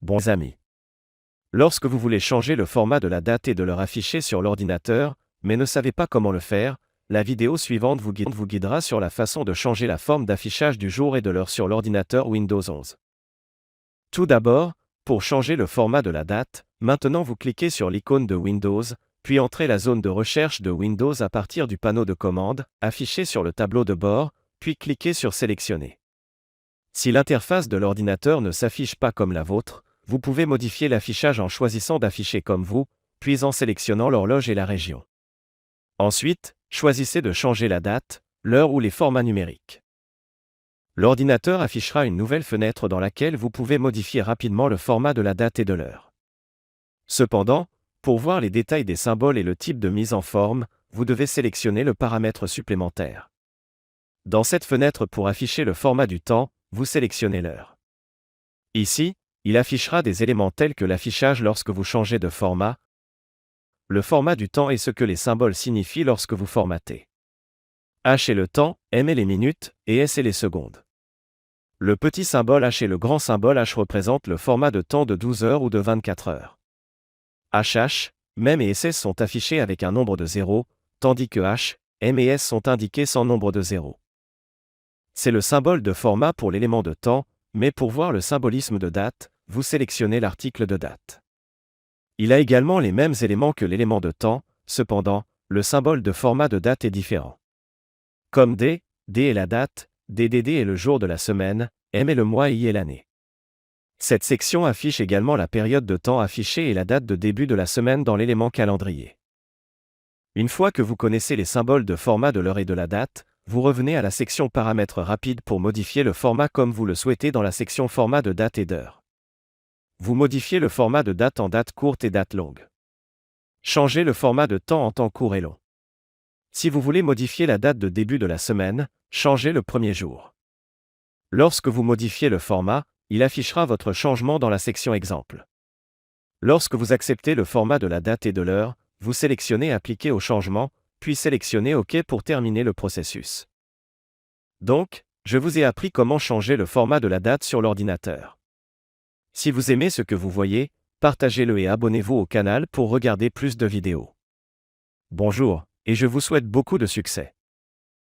Bons amis. Lorsque vous voulez changer le format de la date et de l'heure affichée sur l'ordinateur, mais ne savez pas comment le faire, la vidéo suivante vous guidera sur la façon de changer la forme d'affichage du jour et de l'heure sur l'ordinateur Windows 11. Tout d'abord, pour changer le format de la date, maintenant vous cliquez sur l'icône de Windows, puis entrez la zone de recherche de Windows à partir du panneau de commande, affiché sur le tableau de bord, puis cliquez sur Sélectionner. Si l'interface de l'ordinateur ne s'affiche pas comme la vôtre, vous pouvez modifier l'affichage en choisissant d'afficher comme vous, puis en sélectionnant l'horloge et la région. Ensuite, choisissez de changer la date, l'heure ou les formats numériques. L'ordinateur affichera une nouvelle fenêtre dans laquelle vous pouvez modifier rapidement le format de la date et de l'heure. Cependant, pour voir les détails des symboles et le type de mise en forme, vous devez sélectionner le paramètre supplémentaire. Dans cette fenêtre pour afficher le format du temps, vous sélectionnez l'heure. Ici, il affichera des éléments tels que l'affichage lorsque vous changez de format. Le format du temps est ce que les symboles signifient lorsque vous formatez. H est le temps, M est les minutes, et S est les secondes. Le petit symbole H et le grand symbole H représentent le format de temps de 12 heures ou de 24 heures. HH, MEM et SS sont affichés avec un nombre de 0, tandis que H, M et S sont indiqués sans nombre de 0. C'est le symbole de format pour l'élément de temps, mais pour voir le symbolisme de date, vous sélectionnez l'article de date. Il a également les mêmes éléments que l'élément de temps, cependant, le symbole de format de date est différent. Comme D, D est la date, DDD est le jour de la semaine, M est le mois et I est l'année. Cette section affiche également la période de temps affichée et la date de début de la semaine dans l'élément calendrier. Une fois que vous connaissez les symboles de format de l'heure et de la date, vous revenez à la section paramètres rapides pour modifier le format comme vous le souhaitez dans la section format de date et d'heure. Vous modifiez le format de date en date courte et date longue. Changez le format de temps en temps court et long. Si vous voulez modifier la date de début de la semaine, changez le premier jour. Lorsque vous modifiez le format, il affichera votre changement dans la section Exemple. Lorsque vous acceptez le format de la date et de l'heure, vous sélectionnez Appliquer au changement, puis sélectionnez OK pour terminer le processus. Donc, je vous ai appris comment changer le format de la date sur l'ordinateur. Si vous aimez ce que vous voyez, partagez-le et abonnez-vous au canal pour regarder plus de vidéos. Bonjour, et je vous souhaite beaucoup de succès.